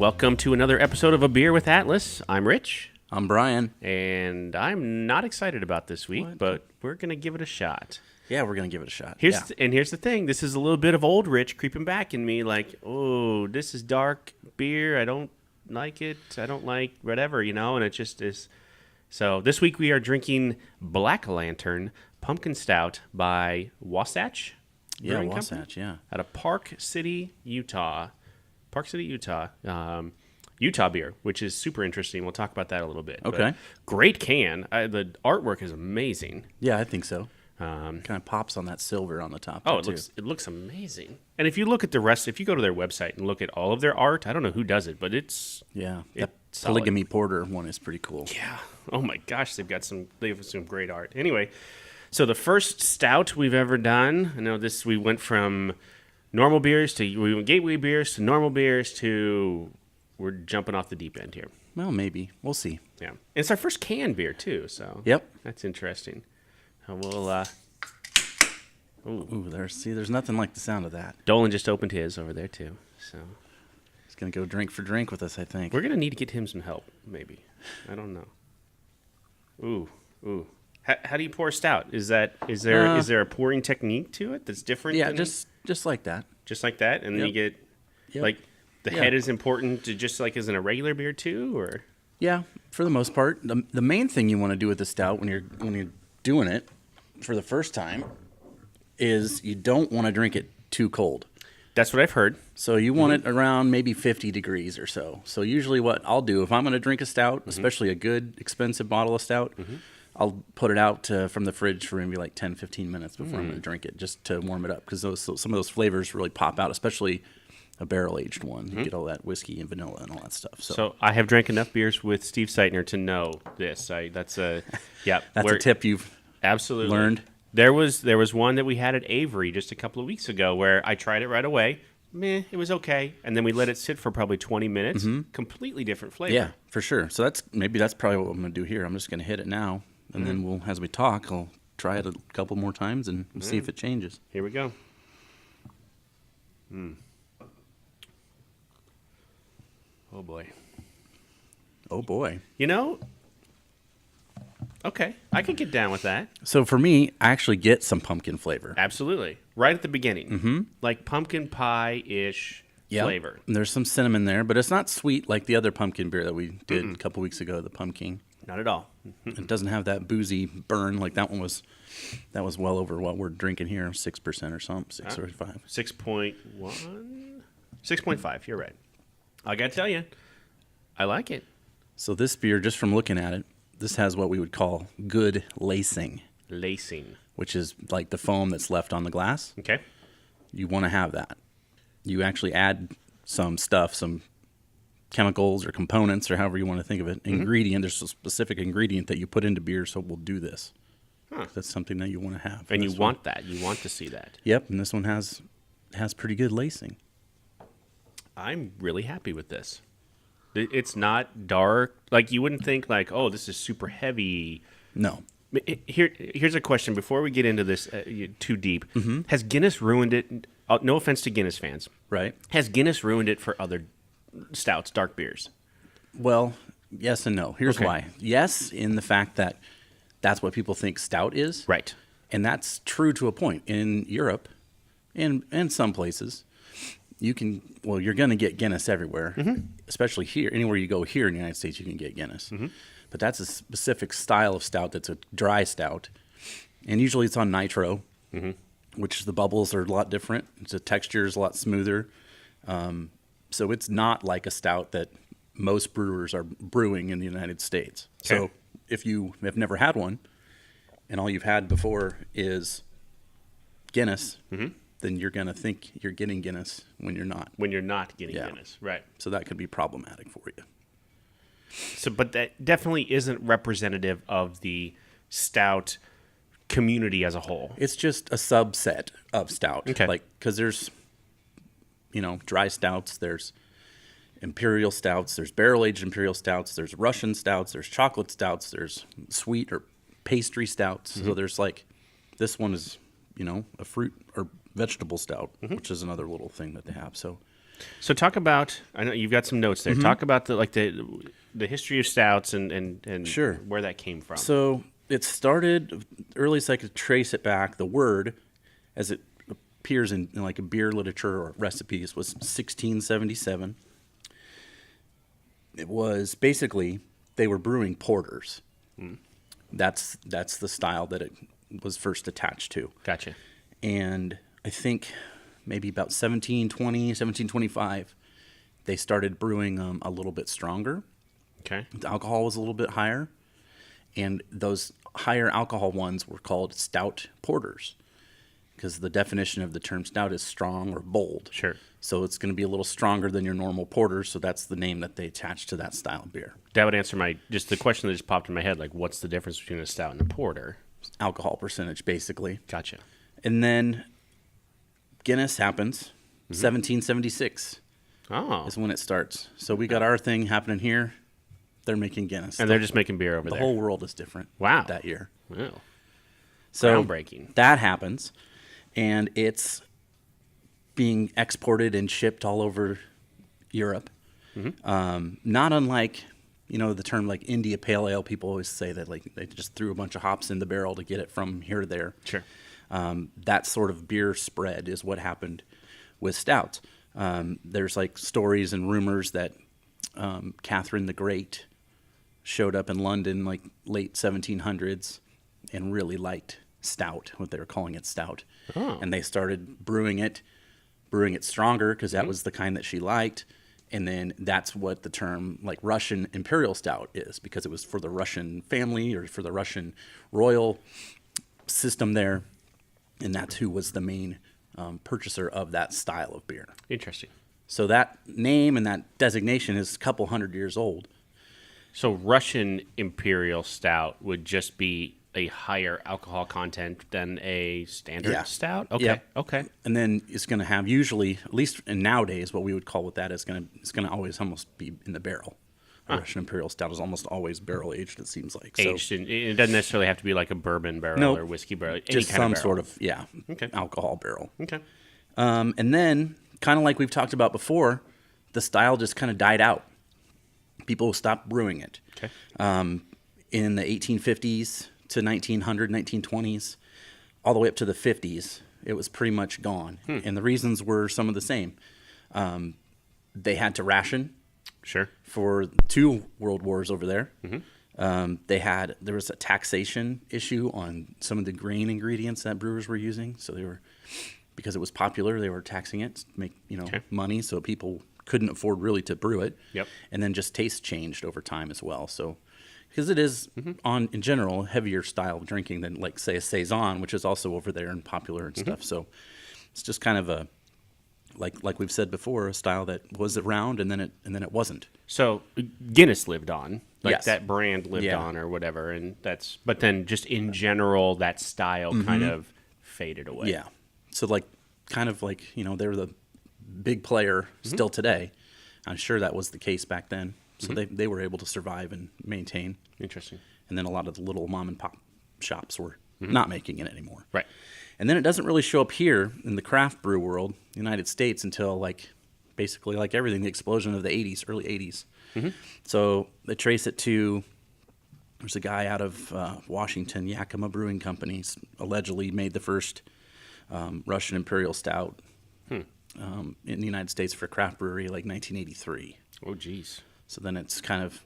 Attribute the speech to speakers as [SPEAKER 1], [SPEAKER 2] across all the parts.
[SPEAKER 1] Welcome to another episode of A Beer with Atlas. I'm Rich.
[SPEAKER 2] I'm Brian.
[SPEAKER 1] And I'm not excited about this week, but we're going to give it a shot.
[SPEAKER 2] Yeah, we're going to give it a shot.
[SPEAKER 1] Here's the thing. This is a little bit of old Rich creeping back in me. Like, oh, this is dark beer. I don't like it. I don't like whatever, and it just is. So this week we are drinking Black-O-Lantern Pumpkin Stout by Wasatch.
[SPEAKER 2] Yeah, Wasatch, yeah.
[SPEAKER 1] Out of Park City, Utah. Utah beer, which is super interesting. We'll talk about that a little bit.
[SPEAKER 2] Okay.
[SPEAKER 1] But great can. The artwork is amazing.
[SPEAKER 2] Yeah, I think so. Kind of pops on that silver on the top.
[SPEAKER 1] Oh, it looks amazing. And if you look at the rest, if you go to their website and look at all of their art, I don't know who does it, but it's
[SPEAKER 2] that Polygamy Porter one is pretty cool.
[SPEAKER 1] Yeah. Oh my gosh, they have some great art. Anyway, so the first stout we've ever done. I know we went from normal beers we went gateway beers to normal beers to we're jumping off the deep end here.
[SPEAKER 2] Well, maybe we'll see.
[SPEAKER 1] Yeah, and it's our first canned beer too. So
[SPEAKER 2] yep,
[SPEAKER 1] that's interesting. We'll
[SPEAKER 2] there's nothing like the sound of that.
[SPEAKER 1] Dolan just opened his over there too, so
[SPEAKER 2] he's gonna go drink for drink with us. I think
[SPEAKER 1] we're gonna need to get him some help. Maybe I don't know. Ooh. How do you pour stout? Is there a pouring technique to it that's different?
[SPEAKER 2] Yeah, just like that.
[SPEAKER 1] Just like that, and then you get like the head is important, just like as in a regular beer too, or
[SPEAKER 2] yeah, for the most part. The main thing you want to do with the stout when you're doing it for the first time is you don't want to drink it too cold.
[SPEAKER 1] That's what I've heard.
[SPEAKER 2] So you want it around maybe 50 degrees or so. So usually what I'll do if I'm going to drink a stout, especially a good expensive bottle of stout, I'll put it out from the fridge for maybe like 10, 15 minutes before I'm going to drink it, just to warm it up, because some of those flavors really pop out, especially a barrel-aged one. You get all that whiskey and vanilla and all that stuff.
[SPEAKER 1] So I have drank enough beers with Steve Seitner to know this. That's a
[SPEAKER 2] tip you've
[SPEAKER 1] absolutely
[SPEAKER 2] learned.
[SPEAKER 1] There was one that we had at Avery just a couple of weeks ago where I tried it right away. It was okay, and then we let it sit for probably 20 minutes. Completely different flavor.
[SPEAKER 2] Yeah, for sure. So that's probably what I'm going to do here. I'm just going to hit it now, and then as we talk, I'll try it a couple more times and see if it changes.
[SPEAKER 1] Here we go. Oh boy. Okay, I could get down with that.
[SPEAKER 2] So for me, I actually get some pumpkin flavor.
[SPEAKER 1] Absolutely. Right at the beginning. Like pumpkin pie-ish flavor.
[SPEAKER 2] And there's some cinnamon there, but it's not sweet like the other pumpkin beer that we did a couple weeks ago, the Pumpkin.
[SPEAKER 1] Not at all.
[SPEAKER 2] It doesn't have that boozy burn like that one was. That was well over what we're drinking here, 6% or something, 6 or 5.
[SPEAKER 1] 6.1? 6.5, you're right. I got to tell you, I like it.
[SPEAKER 2] So this beer, just from looking at it, this has what we would call good lacing.
[SPEAKER 1] Lacing.
[SPEAKER 2] Which is like the foam that's left on the glass.
[SPEAKER 1] Okay.
[SPEAKER 2] You want to have that. You actually add some stuff, some chemicals or components or however you want to think of it. Ingredient, there's a specific ingredient that you put into beer, so we'll do this. That's something that you want to have.
[SPEAKER 1] And you want that. You want to see that.
[SPEAKER 2] Yep, and this one has pretty good lacing.
[SPEAKER 1] I'm really happy with this. It's not dark. Like, you wouldn't think, like, oh, this is super heavy.
[SPEAKER 2] No.
[SPEAKER 1] Here's a question before we get into this too deep. Has Guinness ruined it? No offense to Guinness fans.
[SPEAKER 2] Right.
[SPEAKER 1] Has Guinness ruined it for other stouts, dark beers?
[SPEAKER 2] Well, yes and no. Here's why. Yes, in the fact that that's what people think stout is.
[SPEAKER 1] Right.
[SPEAKER 2] And that's true to a point. In Europe and some places, you're going to get Guinness everywhere, especially here. Anywhere you go here in the United States, you can get Guinness. But that's a specific style of stout that's a dry stout. And usually it's on nitro, which the bubbles are a lot different. The texture is a lot smoother. So it's not like a stout that most brewers are brewing in the United States. Okay. So if you have never had one and all you've had before is Guinness, then you're going to think you're getting Guinness when you're not.
[SPEAKER 1] When you're not getting Guinness, right.
[SPEAKER 2] So that could be problematic for you.
[SPEAKER 1] So, but that definitely isn't representative of the stout community as a whole.
[SPEAKER 2] It's just a subset of stout.
[SPEAKER 1] Okay.
[SPEAKER 2] Like, because there's, dry stouts, there's imperial stouts, there's barrel-aged imperial stouts, there's Russian stouts, there's chocolate stouts, there's sweet or pastry stouts. So there's this one is, a fruit or vegetable stout, which is another little thing that they have. So
[SPEAKER 1] So talk about. I know you've got some notes there. Talk about the history of stouts and
[SPEAKER 2] Sure.
[SPEAKER 1] where that came from.
[SPEAKER 2] So it started, earliest I could trace it back, the word, as it appears in like a beer literature or recipes, was 1677. It was basically, they were brewing porters. That's the style that it was first attached to.
[SPEAKER 1] Gotcha.
[SPEAKER 2] And I think maybe about 1720, 1725, they started brewing them a little bit stronger.
[SPEAKER 1] Okay.
[SPEAKER 2] The alcohol was a little bit higher, and those higher alcohol ones were called stout porters, because the definition of the term stout is strong or bold.
[SPEAKER 1] Sure.
[SPEAKER 2] So it's going to be a little stronger than your normal porter, so that's the name that they attached to that style of beer.
[SPEAKER 1] That would answer the question that just popped in my head. Like, what's the difference between a stout and a porter?
[SPEAKER 2] Alcohol percentage, basically.
[SPEAKER 1] Gotcha.
[SPEAKER 2] And then Guinness happens, 1776
[SPEAKER 1] Oh.
[SPEAKER 2] is when it starts. So we got our thing happening here. They're making Guinness.
[SPEAKER 1] And they're just making beer over
[SPEAKER 2] the
[SPEAKER 1] there.
[SPEAKER 2] whole world is different.
[SPEAKER 1] Wow.
[SPEAKER 2] That year.
[SPEAKER 1] Wow.
[SPEAKER 2] So
[SPEAKER 1] Groundbreaking.
[SPEAKER 2] that happens, and it's being exported and shipped all over Europe. Not unlike, the term like India Pale Ale. People always say that like they just threw a bunch of hops in the barrel to get it from here to there.
[SPEAKER 1] Sure.
[SPEAKER 2] That sort of beer spread is what happened with stout. There's like stories and rumors that Catherine the Great showed up in London like late 1700s and really liked stout, what they were calling it stout.
[SPEAKER 1] Oh.
[SPEAKER 2] And they started brewing it stronger because that was the kind that she liked. And then that's what the term like Russian imperial stout is, because it was for the Russian family or for the Russian royal system there. And that's who was the main purchaser of that style of beer.
[SPEAKER 1] Interesting.
[SPEAKER 2] So that name and that designation is a couple hundred years old.
[SPEAKER 1] So Russian Imperial Stout would just be a higher alcohol content than a standard
[SPEAKER 2] Yeah.
[SPEAKER 1] stout? Okay.
[SPEAKER 2] Yep.
[SPEAKER 1] Okay.
[SPEAKER 2] And then it's going to have usually, at least in nowadays, what we would call with that is it's going to always almost be in the barrel. Russian Imperial Stout is almost always barrel aged, it seems like.
[SPEAKER 1] Aged, and it doesn't necessarily have to be like a bourbon barrel
[SPEAKER 2] Nope.
[SPEAKER 1] or whiskey barrel. Any
[SPEAKER 2] Just
[SPEAKER 1] kind
[SPEAKER 2] some
[SPEAKER 1] of barrel.
[SPEAKER 2] sort of,
[SPEAKER 1] Okay.
[SPEAKER 2] alcohol barrel.
[SPEAKER 1] Okay.
[SPEAKER 2] And then, kind of like we've talked about before, the style just kind of died out. People stopped brewing it.
[SPEAKER 1] Okay.
[SPEAKER 2] In the 1850s to 1900, 1920s, all the way up to the 50s, it was pretty much gone. And the reasons were some of the same. They had to ration
[SPEAKER 1] Sure.
[SPEAKER 2] for 2 world wars over there. There was a taxation issue on some of the grain ingredients that brewers were using. So because it was popular, they were taxing it to make money, so people couldn't afford really to brew it.
[SPEAKER 1] Yep.
[SPEAKER 2] And then just taste changed over time as well. So because it is in general heavier style of drinking than like say a saison, which is also over there and popular and stuff. So it's just kind of a like we've said before, a style that was around and then it wasn't.
[SPEAKER 1] So Guinness lived on, like
[SPEAKER 2] Yes.
[SPEAKER 1] that brand lived
[SPEAKER 2] Yeah.
[SPEAKER 1] on or whatever, but then just in general, that style kind of faded away.
[SPEAKER 2] Yeah. So kind of like, they're the big player still today. I'm sure that was the case back then. So they were able to survive and maintain.
[SPEAKER 1] Interesting.
[SPEAKER 2] And then a lot of the little mom and pop shops were not making it anymore.
[SPEAKER 1] Right.
[SPEAKER 2] And then it doesn't really show up here in the craft brew world, United States, until basically like everything, the explosion of the 80s, early 80s. So they trace it to, there's a guy out of Washington, Yakima Brewing Company, allegedly made the first Russian Imperial Stout in the United States for a craft brewery 1983.
[SPEAKER 1] Oh, geez.
[SPEAKER 2] So then it's kind of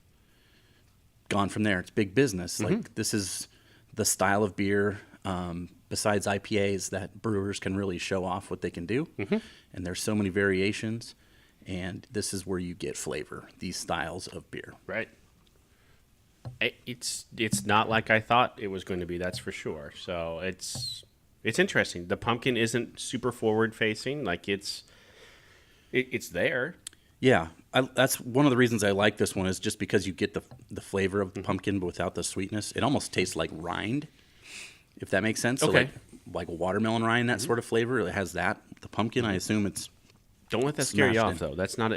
[SPEAKER 2] gone from there. It's big business. Like this is the style of beer, besides IPAs, that brewers can really show off what they can do. And there's so many variations. And this is where you get flavor, these styles of beer.
[SPEAKER 1] Right. It's not like I thought it was going to be, that's for sure. So it's interesting. The pumpkin isn't super forward facing. Like it's there.
[SPEAKER 2] Yeah, that's one of the reasons I like this one, is just because you get the flavor of the pumpkin but without the sweetness. It almost tastes like rind, if that makes sense.
[SPEAKER 1] Okay.
[SPEAKER 2] So like a watermelon rind, that sort of flavor. It has that. The pumpkin, I assume it's
[SPEAKER 1] Don't let that scare you
[SPEAKER 2] Smashed
[SPEAKER 1] off,
[SPEAKER 2] in.
[SPEAKER 1] though. It's not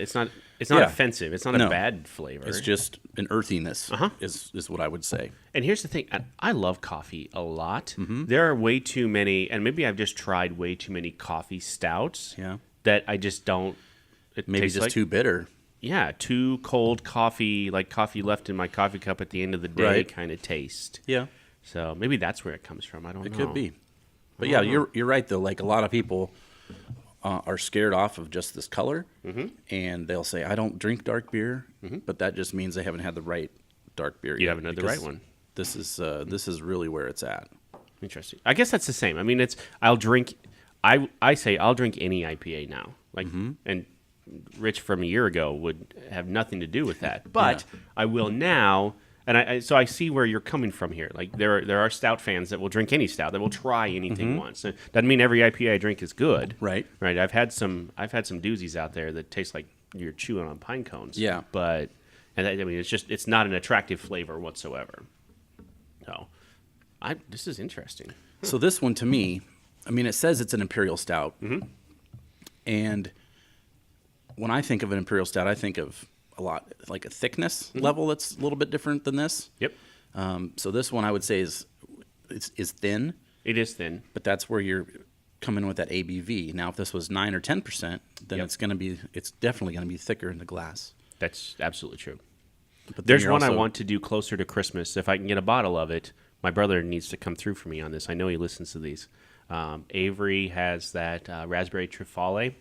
[SPEAKER 2] Yeah.
[SPEAKER 1] offensive. It's not a
[SPEAKER 2] No.
[SPEAKER 1] bad flavor.
[SPEAKER 2] it's just an earthiness is what I would say.
[SPEAKER 1] And here's the thing. I love coffee a lot.
[SPEAKER 2] Mm-hmm.
[SPEAKER 1] There are way too many, and maybe I've just tried way too many coffee stouts
[SPEAKER 2] Yeah.
[SPEAKER 1] that I just don't
[SPEAKER 2] Maybe
[SPEAKER 1] tastes
[SPEAKER 2] just
[SPEAKER 1] like,
[SPEAKER 2] too bitter.
[SPEAKER 1] yeah, too cold coffee, like coffee left in my coffee cup at the end of the day
[SPEAKER 2] Right.
[SPEAKER 1] kind of taste.
[SPEAKER 2] Yeah,
[SPEAKER 1] So maybe that's where it comes from. I don't know.
[SPEAKER 2] it could be. But yeah, you're right though. Like a lot of people are scared off of just this color, and they'll say, "I don't drink dark beer," but that just means they haven't had the right dark beer.
[SPEAKER 1] You
[SPEAKER 2] yet,
[SPEAKER 1] haven't had the
[SPEAKER 2] because
[SPEAKER 1] right one.
[SPEAKER 2] This is really where it's at.
[SPEAKER 1] Interesting. I guess that's the same. I mean, I'll drink. I say I'll drink any IPA now. Like and Rich from a year ago would have nothing to do with that, but I will now. And so I see where you're coming from here. Like there are stout fans that will drink any stout, that will try anything once. It doesn't mean every IPA I drink is good.
[SPEAKER 2] Right.
[SPEAKER 1] Right. I've had some doozies out there that taste like you're chewing on pine cones.
[SPEAKER 2] Yeah.
[SPEAKER 1] But I mean it's not an attractive flavor whatsoever. So this is interesting.
[SPEAKER 2] So this one to me, I mean, it says it's an imperial stout, and when I think of an imperial stout, I think of a lot like a thickness level that's a little bit different than this.
[SPEAKER 1] Yep.
[SPEAKER 2] So this one I would say is thin,
[SPEAKER 1] It is thin.
[SPEAKER 2] but that's where you're coming with that ABV. Now, if this was 9 or 10%, then
[SPEAKER 1] Yep.
[SPEAKER 2] it's definitely gonna be thicker in the glass.
[SPEAKER 1] That's absolutely true.
[SPEAKER 2] But then
[SPEAKER 1] There's
[SPEAKER 2] you're
[SPEAKER 1] one I
[SPEAKER 2] also-
[SPEAKER 1] want to do closer to Christmas. If I can get a bottle of it, my brother needs to come through for me on this. I know he listens to these. Avery has that raspberry trufale,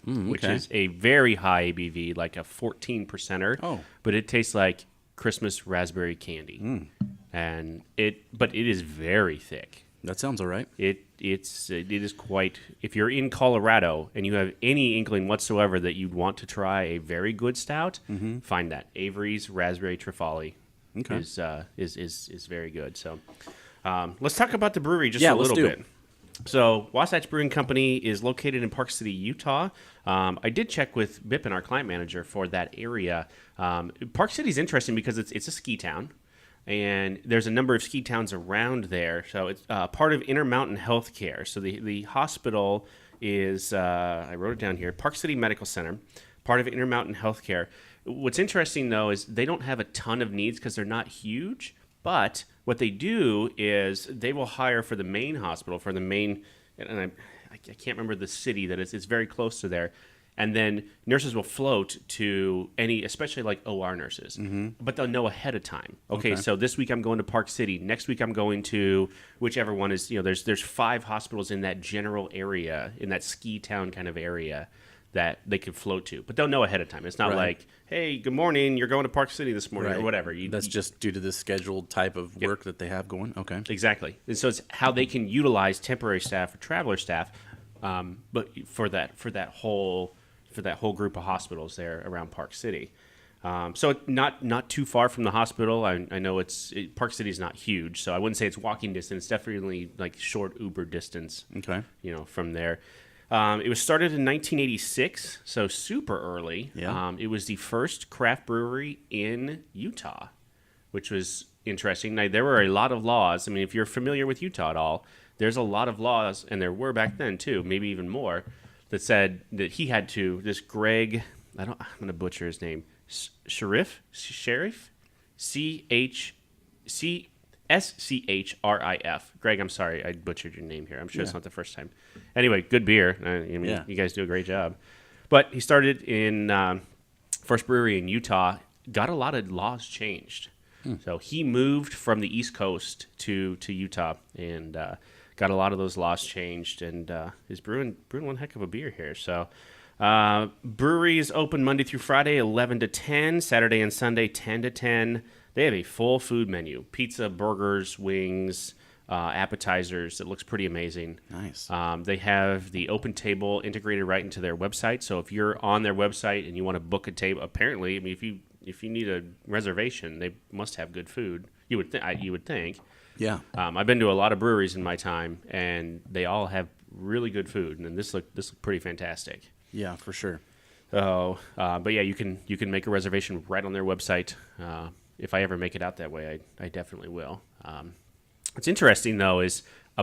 [SPEAKER 1] which
[SPEAKER 2] okay.
[SPEAKER 1] is a very high ABV, like a 14%er.
[SPEAKER 2] Oh.
[SPEAKER 1] But it tastes like Christmas raspberry candy. But it is very thick.
[SPEAKER 2] That sounds all right.
[SPEAKER 1] It is quite. If you're in Colorado and you have any inkling whatsoever that you'd want to try a very good stout, find that Avery's Raspberry Trufale
[SPEAKER 2] Okay.
[SPEAKER 1] is very good. So let's talk about the brewery just
[SPEAKER 2] Yeah,
[SPEAKER 1] a
[SPEAKER 2] let's
[SPEAKER 1] little
[SPEAKER 2] do
[SPEAKER 1] bit.
[SPEAKER 2] it.
[SPEAKER 1] So Wasatch Brewing Company is located in Park City, Utah. I did check with Bippin, our client manager, for that area. Park City is interesting because it's a ski town. And there's a number of ski towns around there. So it's part of Intermountain Healthcare. So the hospital is, I wrote it down here, Park City Medical Center, part of Intermountain Healthcare. What's interesting, though, is they don't have a ton of needs because they're not huge. But what they do is they will hire for the main hospital, for the main, and I can't remember the city that it's very close to there. And then nurses will float to any, especially like OR nurses, but they'll know ahead of time. Okay, so this week I'm going to Park City. Next week I'm going to whichever one is. There's 5 hospitals in that general area, in that ski town kind of area, that they could float to. But they'll know ahead of time. It's not
[SPEAKER 2] Right.
[SPEAKER 1] like, hey, good morning, you're going to Park City this morning
[SPEAKER 2] Right.
[SPEAKER 1] or whatever.
[SPEAKER 2] That's just due to the scheduled type of work that they have going. Okay.
[SPEAKER 1] Exactly. And so it's how they can utilize temporary staff or traveler staff, but for that whole group of hospitals there around Park City. So not too far from the hospital. I know Park City is not huge, so I wouldn't say it's walking distance. It's definitely like short Uber distance.
[SPEAKER 2] Okay.
[SPEAKER 1] From there. It was started in 1986, so super early.
[SPEAKER 2] Yeah.
[SPEAKER 1] It was the first craft brewery in Utah, which was interesting. Now, there were a lot of laws. I mean, if you're familiar with Utah at all, there's a lot of laws, and there were back then too, maybe even more, that said that he had to, this Greg, I'm going to butcher his name, Sheriff, SCHRIF. Greg, I'm sorry, I butchered your name here. I'm sure it's not the first time. Anyway, good beer. You guys do a great job. But he started in first brewery in Utah, got a lot of laws changed. So he moved from the East Coast to Utah and got a lot of those laws changed, and is brewing one heck of a beer here. So brewery is open Monday through Friday, 11 to 10, Saturday and Sunday, 10 to 10. They have a full food menu: pizza, burgers, wings, appetizers. It looks pretty amazing.
[SPEAKER 2] Nice.
[SPEAKER 1] They have the open table integrated right into their website. So if you're on their website and you want to book a table, apparently, I mean, if you need a reservation, they must have good food. You would think.
[SPEAKER 2] Yeah.
[SPEAKER 1] I've been to a lot of breweries in my time, and they all have really good food, and this looked pretty fantastic.
[SPEAKER 2] Yeah, for sure.
[SPEAKER 1] So, but yeah, you can make a reservation right on their website. If I ever make it out that way, I definitely will. What's interesting though is I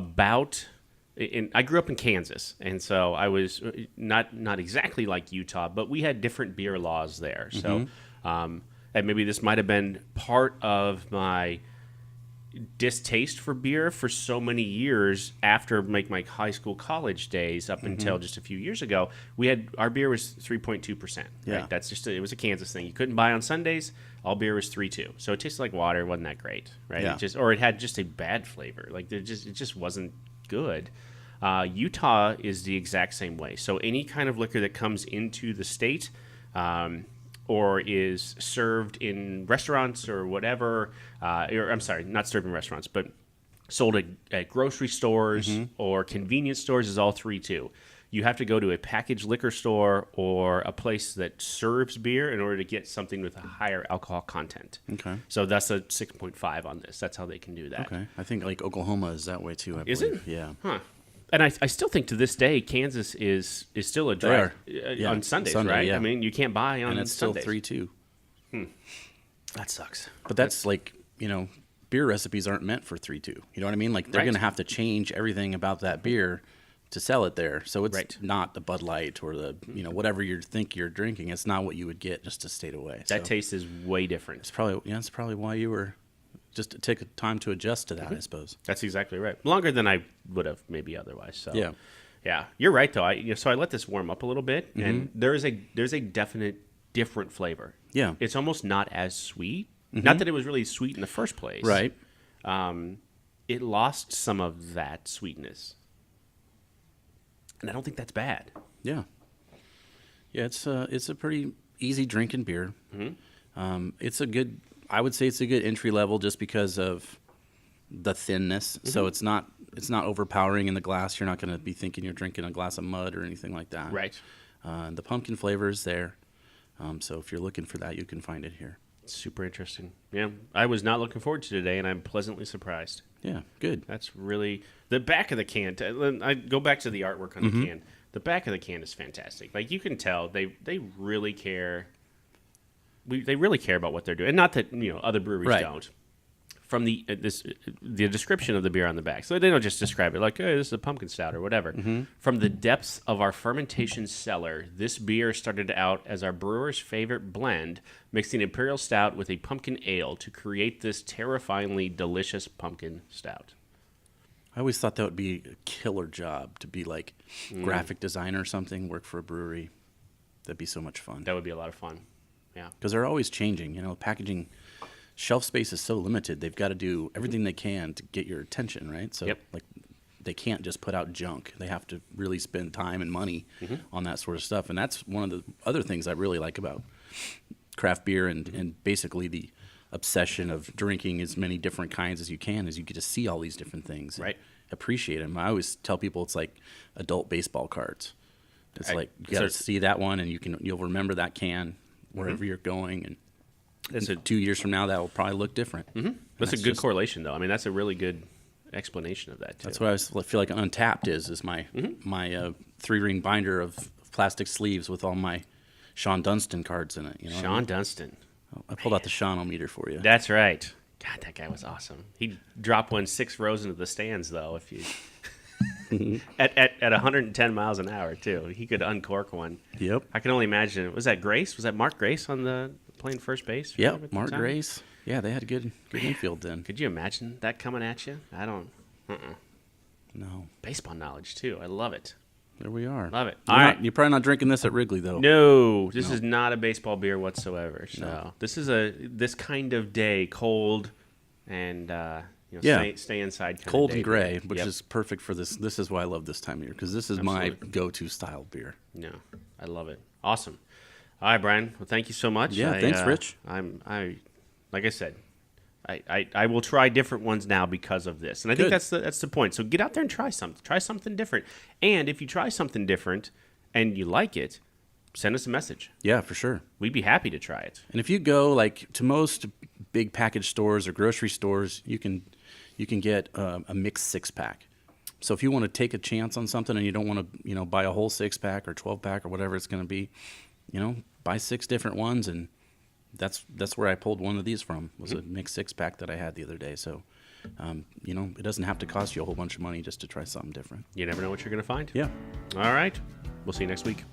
[SPEAKER 1] grew up in Kansas, and so I was not exactly like Utah, but we had different beer laws there. So, and maybe this might have been part of my distaste for beer for so many years after my high school, college days up until just a few years ago. Our beer was 3.2%.
[SPEAKER 2] Yeah.
[SPEAKER 1] Right? That's it was a Kansas thing. You couldn't buy on Sundays. All beer was 3.2. So it tasted like water. It wasn't that great, right?
[SPEAKER 2] Yeah.
[SPEAKER 1] It had just a bad flavor. Like it just wasn't good. Utah is the exact same way. So any kind of liquor that comes into the state, or is served in restaurants or whatever, or I'm sorry, not served in restaurants, but sold at grocery stores or convenience stores is all 3.2. You have to go to a packaged liquor store or a place that serves beer in order to get something with a higher alcohol content.
[SPEAKER 2] Okay.
[SPEAKER 1] So that's a 6.5 on this. That's how they can do that.
[SPEAKER 2] Okay. I think like Oklahoma is that way too.
[SPEAKER 1] Is it?
[SPEAKER 2] Yeah.
[SPEAKER 1] Huh. And I still think to this day, Kansas is still a dry on Sundays, right?
[SPEAKER 2] Yeah.
[SPEAKER 1] I mean, you can't buy on
[SPEAKER 2] And it's
[SPEAKER 1] Sundays.
[SPEAKER 2] still 3.2.
[SPEAKER 1] That sucks.
[SPEAKER 2] But that's like, beer recipes aren't meant for 3.2. You know what I mean? Like they're
[SPEAKER 1] Right.
[SPEAKER 2] going to have to change everything about that beer to sell it there. So it's
[SPEAKER 1] Right.
[SPEAKER 2] not the Bud Light or the, whatever you think you're drinking. It's not what you would get just to stay away.
[SPEAKER 1] That
[SPEAKER 2] So
[SPEAKER 1] taste is way different.
[SPEAKER 2] that's probably why you were just to take time to adjust to that, I suppose.
[SPEAKER 1] That's exactly right. Longer than I would have maybe otherwise. So
[SPEAKER 2] Yeah.
[SPEAKER 1] You're right though. So I let this warm up a little bit, and there's a definite different flavor.
[SPEAKER 2] Yeah.
[SPEAKER 1] It's almost not as sweet. Not that it was really sweet in the first place.
[SPEAKER 2] Right.
[SPEAKER 1] It lost some of that sweetness, and I don't think that's bad.
[SPEAKER 2] Yeah. Yeah, it's a pretty easy drinking beer. I would say it's a good entry level just because of the thinness. So it's not overpowering in the glass. You're not going to be thinking you're drinking a glass of mud or anything like that.
[SPEAKER 1] Right.
[SPEAKER 2] The pumpkin flavor is there. So if you're looking for that, you can find it here.
[SPEAKER 1] Super interesting. Yeah, I was not looking forward to today, and I'm pleasantly surprised.
[SPEAKER 2] Yeah, good.
[SPEAKER 1] That's really the back of the can. I go back to the artwork on the can. The back of the can is fantastic. Like you can tell, they really care. They really care about what they're doing, and not that other breweries
[SPEAKER 2] Right.
[SPEAKER 1] don't. From the description of the beer on the back, so they don't just describe it like, "Hey, this is a pumpkin stout" or whatever. From the depths of our fermentation cellar, this beer started out as our brewer's favorite blend, mixing imperial stout with a pumpkin ale to create this terrifyingly delicious pumpkin stout.
[SPEAKER 2] I always thought that would be a killer job to be like graphic designer or something, work for a brewery. That'd be so much fun.
[SPEAKER 1] That would be a lot of fun. Yeah.
[SPEAKER 2] Because they're always changing. Packaging shelf space is so limited. They've got to do everything they can to get your attention, right? So, like, they can't just put out junk. They have to really spend time and money on that sort of stuff. And that's one of the other things I really like about craft beer and basically the obsession of drinking as many different kinds as you can, is you get to see all these different things.
[SPEAKER 1] Right.
[SPEAKER 2] Appreciate them. I always tell people it's like adult baseball cards. It's like you got to
[SPEAKER 1] so-
[SPEAKER 2] see that one, and you'll remember that can wherever you're going, and 2 years from now that will probably look different.
[SPEAKER 1] That's a good correlation, though. I mean, that's a really good explanation of that, too.
[SPEAKER 2] That's what I feel like Untapped is my 3-ring binder of plastic sleeves with all my Sean Dunstan cards in it.
[SPEAKER 1] Sean Dunstan.
[SPEAKER 2] I pulled out the Sean-o-meter for you.
[SPEAKER 1] That's right. God, that guy was awesome. He'd drop one 6 rows into the stands, though, if you at 110 miles an hour, too. He could uncork one.
[SPEAKER 2] Yep.
[SPEAKER 1] I can only imagine. Was that Grace? Was that Mark Grace on the playing first base? for him at
[SPEAKER 2] Yep,
[SPEAKER 1] the
[SPEAKER 2] Mark
[SPEAKER 1] time?
[SPEAKER 2] Grace. Yeah, they had a good infield then.
[SPEAKER 1] Could you imagine that coming at you? I don't.
[SPEAKER 2] No.
[SPEAKER 1] Baseball knowledge, too. I love it.
[SPEAKER 2] There we are.
[SPEAKER 1] Love it.
[SPEAKER 2] You're,
[SPEAKER 1] All
[SPEAKER 2] not-
[SPEAKER 1] right.
[SPEAKER 2] you're probably not drinking this at Wrigley, though.
[SPEAKER 1] No, this is not a baseball beer whatsoever. So this is this kind of day, cold, and stay inside. Kind
[SPEAKER 2] Cold
[SPEAKER 1] of day
[SPEAKER 2] and gray,
[SPEAKER 1] beer.
[SPEAKER 2] which
[SPEAKER 1] Yep.
[SPEAKER 2] is perfect for this. This is why I love this time of year, because this is my
[SPEAKER 1] Absolutely.
[SPEAKER 2] go-to style beer.
[SPEAKER 1] No, I love it. Awesome. All right, Brian. Well, thank you so much.
[SPEAKER 2] Yeah, thanks, Rich.
[SPEAKER 1] Like I said, I will try different ones now because of this, and I think
[SPEAKER 2] Good.
[SPEAKER 1] that's the point. So get out there and try something. Try something different. And if you try something different and you like it, send us a message.
[SPEAKER 2] Yeah, for sure.
[SPEAKER 1] We'd be happy to try it.
[SPEAKER 2] And if you go like to most big package stores or grocery stores, you can get a mixed 6-pack. So if you want to take a chance on something and you don't want to buy a whole 6-pack or 12-pack or whatever it's going to be, buy 6 different ones, and that's where I pulled one of these from. Was a mixed 6-pack that I had the other day. So it doesn't have to cost you a whole bunch of money just to try something different.
[SPEAKER 1] You never know what you're going to find.
[SPEAKER 2] Yeah.
[SPEAKER 1] All right. We'll see you next week.